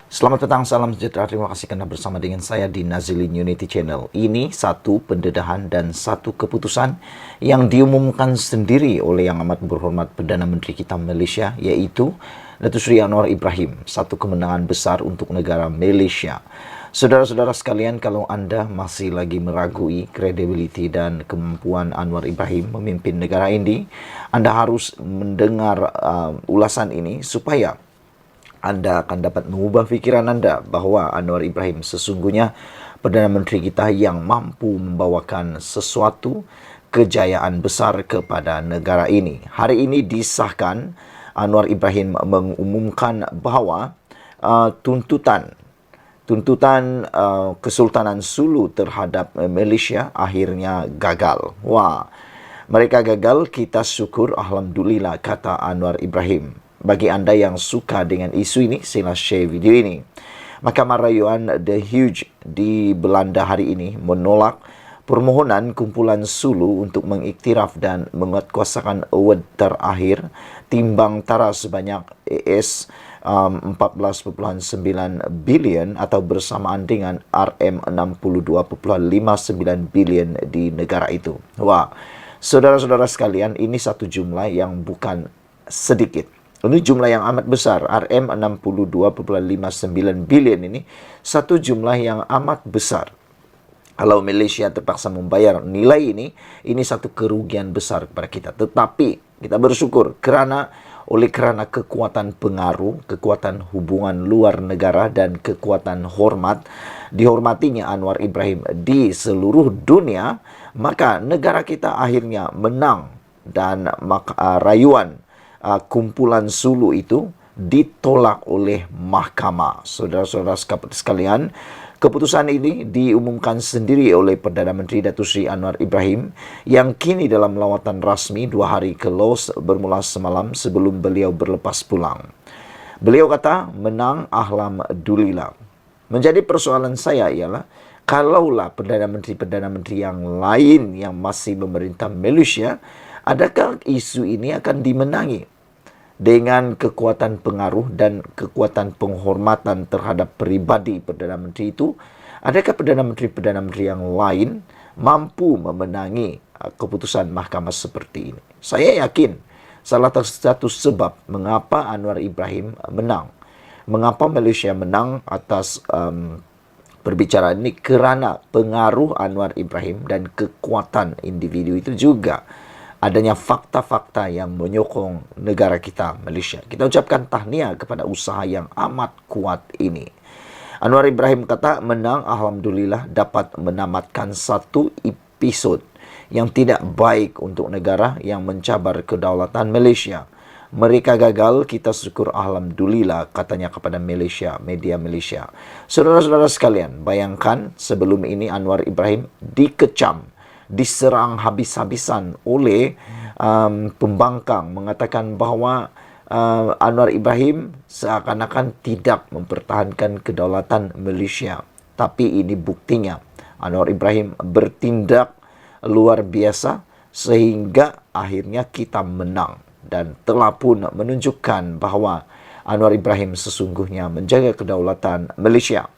Selamat petang, salam sejahtera. Terima kasih karena bersama dengan saya di Nazilin Unity Channel. Ini satu pendedahan dan satu keputusan yang diumumkan sendiri oleh Yang Amat Berhormat Perdana Menteri kita Malaysia, yaitu Datuk Seri Anwar Ibrahim. Satu kemenangan besar untuk negara Malaysia. Saudara-saudara sekalian, kalau Anda masih lagi meragui kredibiliti dan kemampuan Anwar Ibrahim memimpin negara ini, Anda harus mendengar ulasan ini supaya Anda akan dapat mengubah fikiran Anda bahawa Anwar Ibrahim sesungguhnya Perdana Menteri kita yang mampu membawakan sesuatu kejayaan besar kepada negara ini. Hari ini disahkan, Anwar Ibrahim mengumumkan bahawa tuntutan Kesultanan Sulu terhadap Malaysia akhirnya gagal. Wah, mereka gagal, kita syukur, alhamdulillah, kata Anwar Ibrahim. Bagi anda yang suka dengan isu ini, sila share video ini. Mahkamah Rayuan The Hague di Belanda hari ini menolak permohonan kumpulan Sulu untuk mengiktiraf dan menguatkuasakan award terakhir timbang tara sebanyak AS 14.9 bilion atau bersamaan dengan RM 62.59 bilion di negara itu. Wah, saudara-saudara sekalian, ini satu jumlah yang bukan sedikit. Ini jumlah yang amat besar. RM 62.59 bilion ini satu jumlah yang amat besar. Kalau Malaysia terpaksa membayar nilai ini satu kerugian besar kepada kita. Tetapi kita bersyukur kerana kekuatan pengaruh, kekuatan hubungan luar negara dan kekuatan hormat, dihormatinya Anwar Ibrahim di seluruh dunia, maka negara kita akhirnya menang dan rayuan kumpulan Sulu itu ditolak oleh mahkamah. Saudara-saudara sekalian, keputusan ini diumumkan sendiri oleh Perdana Menteri Datuk Seri Anwar Ibrahim yang kini dalam lawatan rasmi 2 hari ke Laos bermula semalam sebelum beliau berlepas pulang. Beliau kata, menang, alhamdulillah. Menjadi persoalan saya ialah, kalaulah Perdana Menteri yang lain yang masih memerintah Malaysia, adakah isu ini akan dimenangi dengan kekuatan pengaruh dan kekuatan penghormatan terhadap peribadi Perdana Menteri itu? Adakah Perdana Menteri yang lain mampu memenangi keputusan mahkamah seperti ini? Saya yakin salah satu sebab mengapa Anwar Ibrahim menang, mengapa Malaysia menang atas perbicaraan ini, kerana pengaruh Anwar Ibrahim dan kekuatan individu itu juga adanya fakta-fakta yang menyokong negara kita, Malaysia. Kita ucapkan tahniah kepada usaha yang amat kuat ini. Anwar Ibrahim kata, menang, alhamdulillah, dapat menamatkan satu episod yang tidak baik untuk negara yang mencabar kedaulatan Malaysia. Mereka gagal, kita syukur, alhamdulillah, katanya kepada Malaysia, media Malaysia. Saudara-saudara sekalian, bayangkan sebelum ini Anwar Ibrahim dikecam, diserang habis-habisan oleh pembangkang, mengatakan bahawa Anwar Ibrahim seakan-akan tidak mempertahankan kedaulatan Malaysia. Tapi ini buktinya, Anwar Ibrahim bertindak luar biasa sehingga akhirnya kita menang, dan telah pun menunjukkan bahawa Anwar Ibrahim sesungguhnya menjaga kedaulatan Malaysia.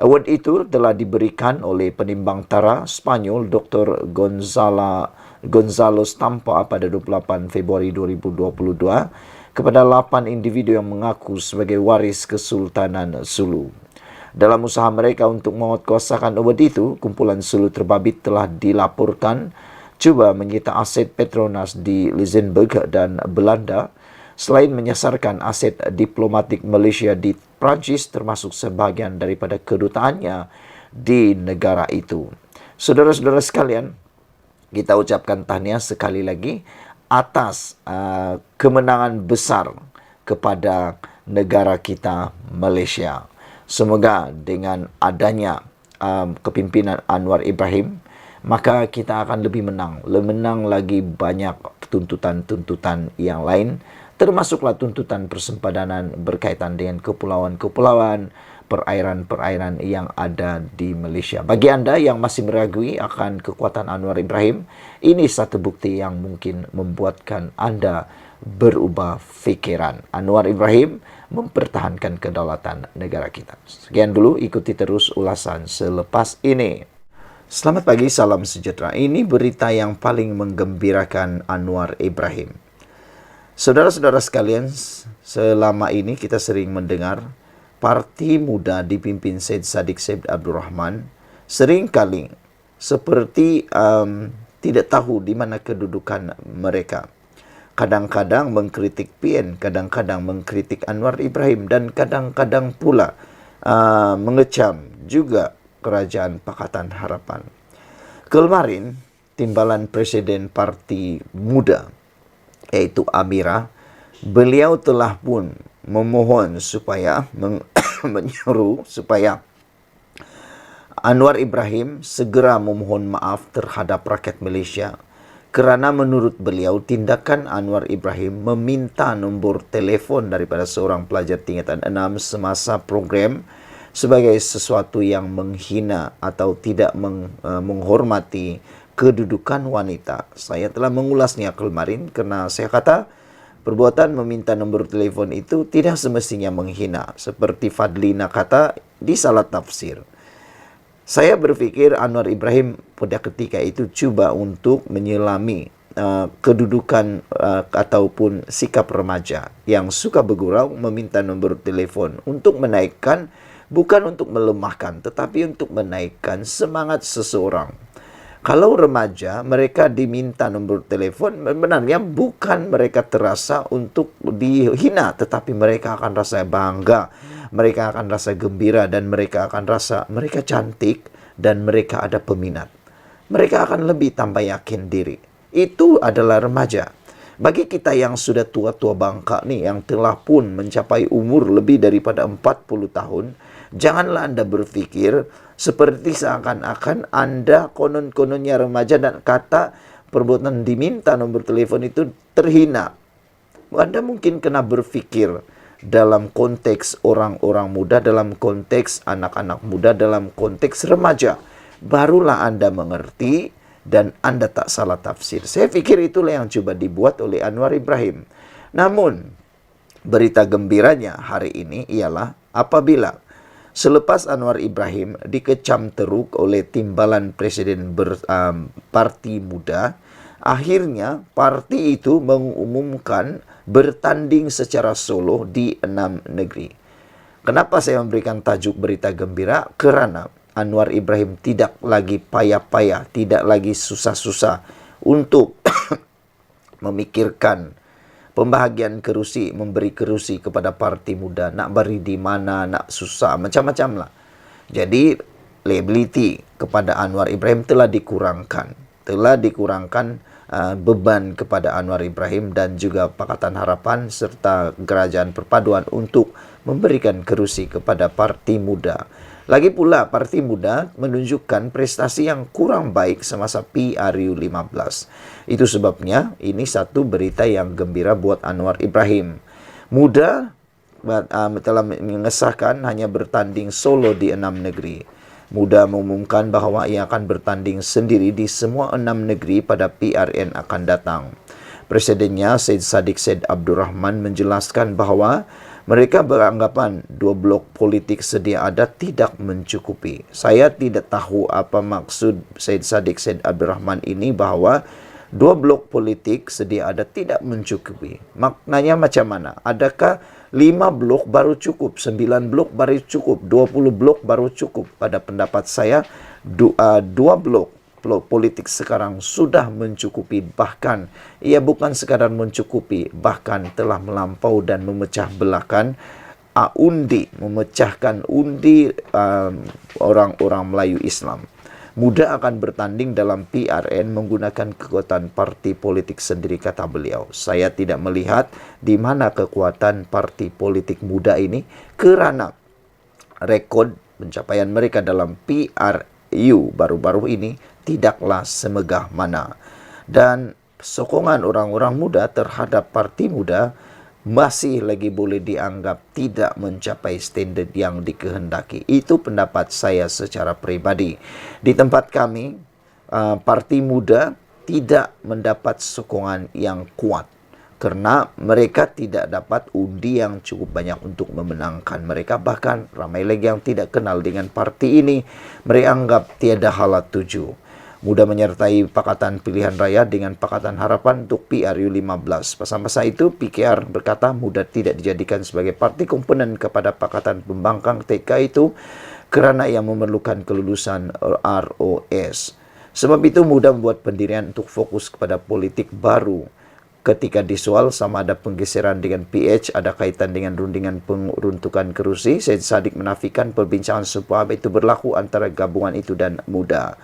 Award itu telah diberikan oleh penimbang tara Spanyol Dr. Gonzalo Stampa pada 28 Februari 2022 kepada 8 individu yang mengaku sebagai waris Kesultanan Sulu. Dalam usaha mereka untuk menguatkuasakan award itu, kumpulan Sulu terbabit telah dilaporkan cuba menyita aset Petronas di Luxembourg dan Belanda, selain menyasarkan aset diplomatik Malaysia di Perancis termasuk sebahagian daripada kedutaannya di negara itu. Saudara-saudara sekalian, kita ucapkan tahniah sekali lagi atas kemenangan besar kepada negara kita Malaysia. Semoga dengan adanya kepimpinan Anwar Ibrahim, maka kita akan lebih menang lagi banyak tuntutan-tuntutan yang lain, termasuklah tuntutan persempadanan berkaitan dengan kepulauan-kepulauan, perairan-perairan yang ada di Malaysia. Bagi anda yang masih meragui akan kekuatan Anwar Ibrahim, ini satu bukti yang mungkin membuatkan anda berubah fikiran. Anwar Ibrahim mempertahankan kedaulatan negara kita. Sekian dulu, ikuti terus ulasan selepas ini. Selamat pagi, salam sejahtera. Ini berita yang paling menggembirakan Anwar Ibrahim. Saudara-saudara sekalian, selama ini kita sering mendengar parti muda dipimpin Syed Saddiq Said Abdurrahman seringkali seperti tidak tahu di mana kedudukan mereka. Kadang-kadang mengkritik PN, kadang-kadang mengkritik Anwar Ibrahim, dan kadang-kadang pula mengecam juga Kerajaan Pakatan Harapan. Kemarin, timbalan Presiden Parti Muda, yaitu Amira, beliau telah pun memohon supaya menyuruh supaya Anwar Ibrahim segera memohon maaf terhadap rakyat Malaysia kerana menurut beliau tindakan Anwar Ibrahim meminta nombor telefon daripada seorang pelajar tingkatan 6 semasa program sebagai sesuatu yang menghina atau tidak menghormati kedudukan wanita. Saya telah mengulasnya kemarin kerana saya kata perbuatan meminta nombor telefon itu tidak semestinya menghina. Seperti Fadlina kata, disalah tafsir. Saya berfikir Anwar Ibrahim pada ketika itu cuba untuk menyelami kedudukan ataupun sikap remaja yang suka bergurau meminta nombor telefon untuk menaikkan, bukan untuk melemahkan, tetapi untuk menaikkan semangat seseorang. Kalau remaja, mereka diminta nombor telefon, sebenarnya bukan mereka terasa untuk dihina, tetapi mereka akan rasa bangga, mereka akan rasa gembira, dan mereka akan rasa mereka cantik dan mereka ada peminat. Mereka akan lebih tambah yakin diri. Itu adalah remaja. Bagi kita yang sudah tua-tua bangka nih, yang telah pun mencapai umur lebih daripada 40 tahun, janganlah Anda berfikir seperti seakan-akan Anda konon-kononnya remaja dan kata perbuatan diminta nombor telepon itu terhina. Anda mungkin kena berfikir dalam konteks orang-orang muda, dalam konteks anak-anak muda, dalam konteks remaja. Barulah Anda mengerti dan Anda tak salah tafsir. Saya fikir itulah yang coba dibuat oleh Anwar Ibrahim. Namun, berita gembiranya hari ini ialah apabila selepas Anwar Ibrahim dikecam teruk oleh timbalan Presiden Parti Muda, akhirnya parti itu mengumumkan bertanding secara solo di 6 negeri. Kenapa saya memberikan tajuk berita gembira? Kerana Anwar Ibrahim tidak lagi payah-payah, tidak lagi susah-susah untuk memikirkan pembahagian kerusi, memberi kerusi kepada parti muda, nak beri di mana, nak susah, macam-macam lah. Jadi, liability kepada Anwar Ibrahim telah dikurangkan. Beban kepada Anwar Ibrahim dan juga Pakatan Harapan serta Kerajaan Perpaduan untuk memberikan kerusi kepada parti muda. Lagi pula, parti muda menunjukkan prestasi yang kurang baik semasa PRU 15. Itu sebabnya ini satu berita yang gembira buat Anwar Ibrahim. Muda telah mengesahkan hanya bertanding solo di 6 negeri. Muda mengumumkan bahawa ia akan bertanding sendiri di semua 6 negeri pada PRN akan datang. Presidennya Syed Saddiq Said Abdurrahman menjelaskan bahawa mereka beranggapan 2 blok politik sedia ada tidak mencukupi. Saya tidak tahu apa maksud Syed Saddiq Said Abdurrahman ini bahawa 2 blok politik sedia ada tidak mencukupi. Maknanya macam mana? Adakah 5 blok baru cukup, 9 blok baru cukup, 20 blok baru cukup? Pada pendapat saya, 2 blok politik sekarang sudah mencukupi, bahkan ia bukan sekadar mencukupi, bahkan telah melampau dan memecah belahkan memecahkan undi orang-orang Melayu Islam. Muda akan bertanding dalam PRN menggunakan kekuatan parti politik sendiri, kata beliau. Saya tidak melihat di mana kekuatan parti politik muda ini kerana rekod pencapaian mereka dalam PRU baru-baru ini tidaklah semegah mana. Dan sokongan orang-orang muda terhadap parti muda masih lagi boleh dianggap tidak mencapai standard yang dikehendaki. Itu pendapat saya secara pribadi. Di tempat kami, parti muda tidak mendapat sokongan yang kuat. karena mereka tidak dapat undi yang cukup banyak untuk memenangkan mereka. Bahkan ramai lagi yang tidak kenal dengan parti ini. Mereka anggap tiada halat tuju. Mudah menyertai Pakatan Pilihan Raya dengan Pakatan Harapan untuk PRU15. Masa-masa itu PKR berkata mudah tidak dijadikan sebagai parti komponen kepada Pakatan Pembangkang TK itu kerana ia memerlukan kelulusan ROS. Sebab itu mudah membuat pendirian untuk fokus kepada politik baru. Ketika disoal sama ada penggeseran dengan PH ada kaitan dengan rundingan peruntukan kerusi, Syed Saddiq menafikan perbincangan serupa itu berlaku antara gabungan itu dan MUDA.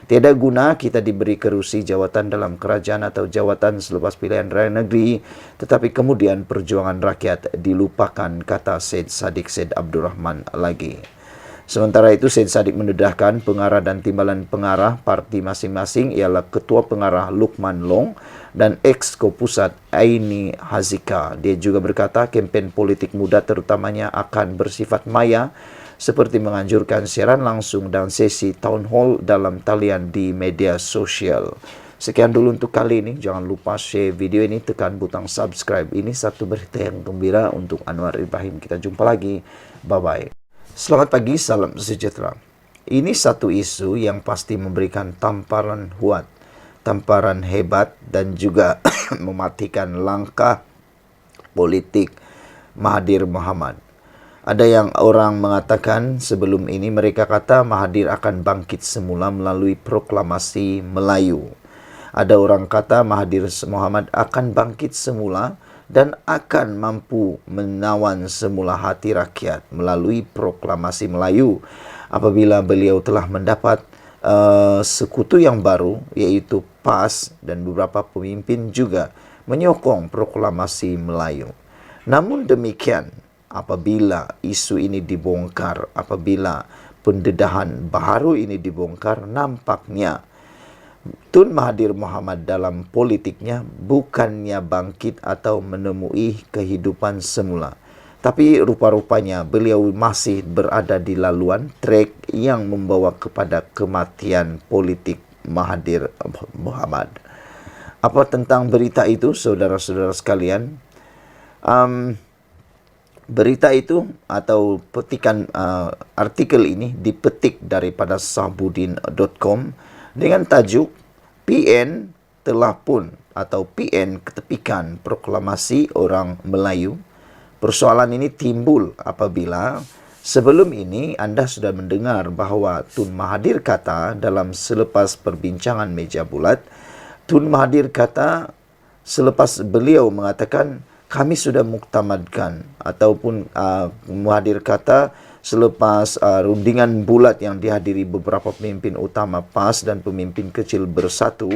Tiada guna kita diberi kerusi jawatan dalam kerajaan atau jawatan selepas pilihan raya negeri, tetapi kemudian perjuangan rakyat dilupakan, kata Syed Saddiq Syed Abdul Rahman lagi. Sementara itu, Syed Saddiq mendedahkan pengarah dan timbalan pengarah parti masing-masing ialah Ketua Pengarah Lukman Long dan Exco Pusat Aini Hazika. Dia juga berkata kempen politik muda terutamanya akan bersifat maya, seperti menganjurkan siaran langsung dan sesi town hall dalam talian di media sosial. Sekian dulu untuk kali ini. Jangan lupa share video ini, tekan butang subscribe. Ini satu berita yang gembira untuk Anwar Ibrahim. Kita jumpa lagi. Bye-bye. Selamat pagi, salam sejahtera. Ini satu isu yang pasti memberikan tamparan kuat, tamparan hebat dan juga mematikan langkah politik Mahathir Mohamad. Ada yang orang mengatakan sebelum ini mereka kata Mahathir akan bangkit semula melalui proklamasi Melayu. Ada orang kata Mahathir Mohamad akan bangkit semula dan akan mampu menawan semula hati rakyat melalui proklamasi Melayu apabila beliau telah mendapat sekutu yang baru, yaitu PAS, dan beberapa pemimpin juga menyokong proklamasi Melayu. Namun demikian, apabila isu ini dibongkar, apabila pendedahan baru ini dibongkar, nampaknya Tun Mahathir Mohamad dalam politiknya bukannya bangkit atau menemui kehidupan semula, tapi rupa-rupanya beliau masih berada di laluan trek yang membawa kepada kematian politik Mahathir Mohamad. Apa tentang berita itu, saudara-saudara sekalian? Berita itu atau petikan artikel ini dipetik daripada sahbudin.com dengan tajuk PN telah pun atau PN ketepikan proklamasi orang Melayu. Persoalan ini timbul apabila sebelum ini anda sudah mendengar bahawa Tun Mahathir kata dalam selepas perbincangan meja bulat, Tun Mahathir kata selepas beliau mengatakan kami sudah muktamadkan, ataupun Mahathir kata selepas rundingan bulat yang dihadiri beberapa pemimpin utama PAS dan pemimpin kecil bersatu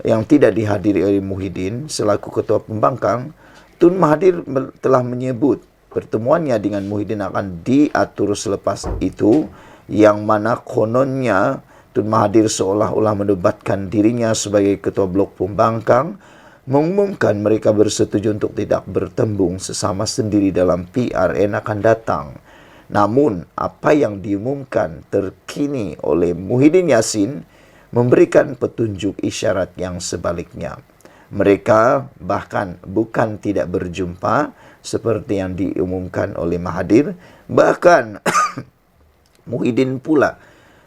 yang tidak dihadiri oleh Muhyiddin selaku Ketua Pembangkang, Tun Mahathir telah menyebut pertemuannya dengan Muhyiddin akan diatur selepas itu, yang mana kononnya Tun Mahathir seolah-olah mendebatkan dirinya sebagai Ketua Blok Pembangkang, mengumumkan mereka bersetuju untuk tidak bertembung sesama sendiri dalam PRN akan datang. Namun, apa yang diumumkan terkini oleh Muhyiddin Yassin memberikan petunjuk isyarat yang sebaliknya. Mereka bahkan bukan tidak berjumpa seperti yang diumumkan oleh Mahathir, bahkan Muhyiddin pula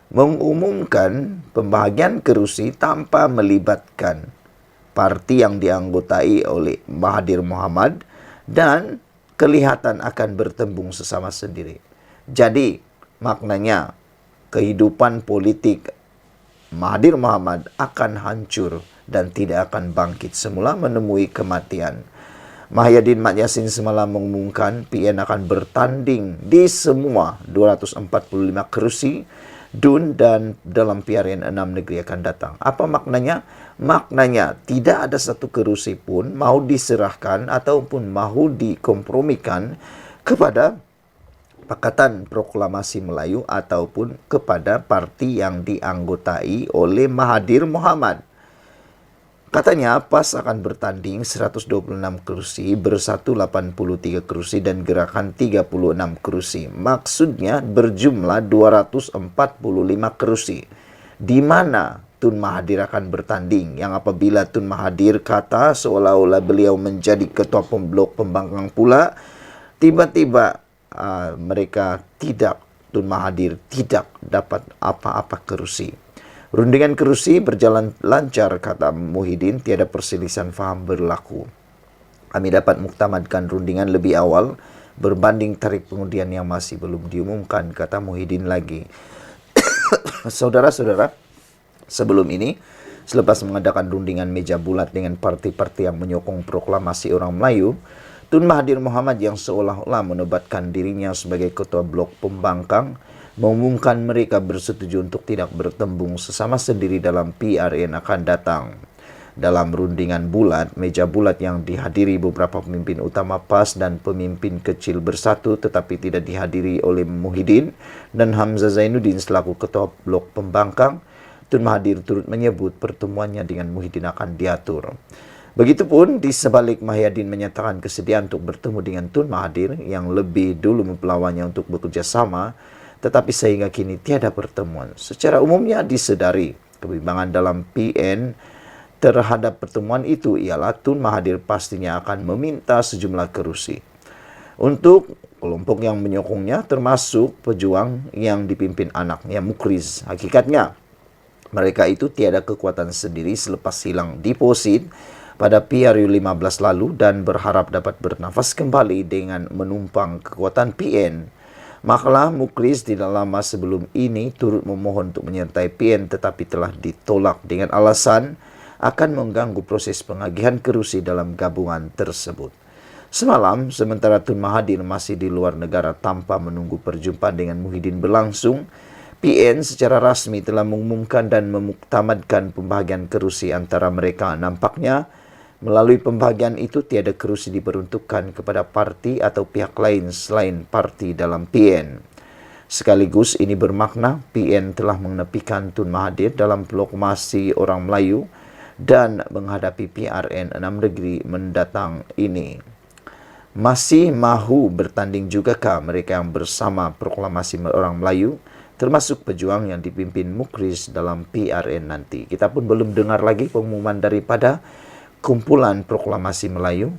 mengumumkan pembahagian kerusi tanpa melibatkan parti yang dianggotai oleh Mahathir Mohamad dan kelihatan akan bertembung sesama sendiri. Jadi, maknanya kehidupan politik Mahathir Mohamad akan hancur dan tidak akan bangkit semula menemui kematian. Mahyadin Mat Yassin semalam mengumumkan PN akan bertanding di semua 245 kerusi DUN dan dalam PRN 6 negeri akan datang. Apa maknanya? Maknanya tidak ada satu kerusi pun mau diserahkan ataupun mahu dikompromikan kepada Pakatan Proklamasi Melayu ataupun kepada parti yang dianggotai oleh Mahathir Mohamad. Katanya PAS akan bertanding 126 kursi, Bersatu 83 kursi dan Gerakan 36 kursi. Maksudnya berjumlah 245 kursi. Di mana Tun Mahathir akan bertanding. Yang apabila Tun Mahathir kata seolah-olah beliau menjadi ketua blok pembangkang pula, tiba-tiba Tun Mahathir tidak dapat apa-apa kerusi. Rundingan kerusi berjalan lancar, kata Muhyiddin, tiada perselisihan faham berlaku. Kami dapat muktamadkan rundingan lebih awal berbanding tarikh pengundian yang masih belum diumumkan, kata Muhyiddin lagi. Saudara-saudara, sebelum ini, selepas mengadakan rundingan meja bulat dengan parti-parti yang menyokong proklamasi orang Melayu, Tun Mahathir Mohamad yang seolah-olah menobatkan dirinya sebagai ketua blok pembangkang mengumumkan mereka bersetuju untuk tidak bertembung sesama sendiri dalam PRN akan datang. Dalam rundingan bulat, meja bulat yang dihadiri beberapa pemimpin utama PAS dan pemimpin kecil bersatu tetapi tidak dihadiri oleh Muhyiddin dan Hamzah Zainuddin selaku ketua blok pembangkang, Tun Mahathir turut menyebut pertemuannya dengan Muhyiddin akan diatur. Begitupun di sebalik Muhyiddin menyatakan kesediaan untuk bertemu dengan Tun Mahathir yang lebih dulu mempelawannya untuk bekerja sama, tetapi sehingga kini tiada pertemuan. Secara umumnya disedari kebimbangan dalam PN terhadap pertemuan itu ialah Tun Mahathir pastinya akan meminta sejumlah kerusi untuk kelompok yang menyokongnya, termasuk pejuang yang dipimpin anaknya Mukriz. Hakikatnya mereka itu tiada kekuatan sendiri selepas hilang deposit pada PRU 15 lalu dan berharap dapat bernafas kembali dengan menumpang kekuatan PN. Makalah Mukriz tidak lama sebelum ini turut memohon untuk menyertai PN tetapi telah ditolak dengan alasan akan mengganggu proses pengagihan kerusi dalam gabungan tersebut. Semalam, sementara Tun Mahathir masih di luar negara tanpa menunggu perjumpaan dengan Muhyiddin berlangsung, PN secara rasmi telah mengumumkan dan memuktamadkan pembagian kerusi antara mereka. Nampaknya, melalui pembagian itu tiada kerusi diperuntukkan kepada parti atau pihak lain selain parti dalam PN. Sekaligus ini bermakna PN telah menepikan Tun Mahathir dalam proklamasi orang Melayu dan menghadapi PRN 6 negeri mendatang ini. Masih mahu bertanding jugakah mereka yang bersama proklamasi orang Melayu, termasuk pejuang yang dipimpin Mukriz dalam PRN nanti? Kita pun belum dengar lagi pengumuman daripada kumpulan proklamasi Melayu.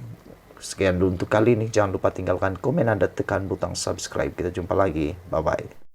Sekian dulu untuk kali ini. Jangan lupa tinggalkan komen Anda, tekan butang subscribe. Kita jumpa lagi. Bye-bye.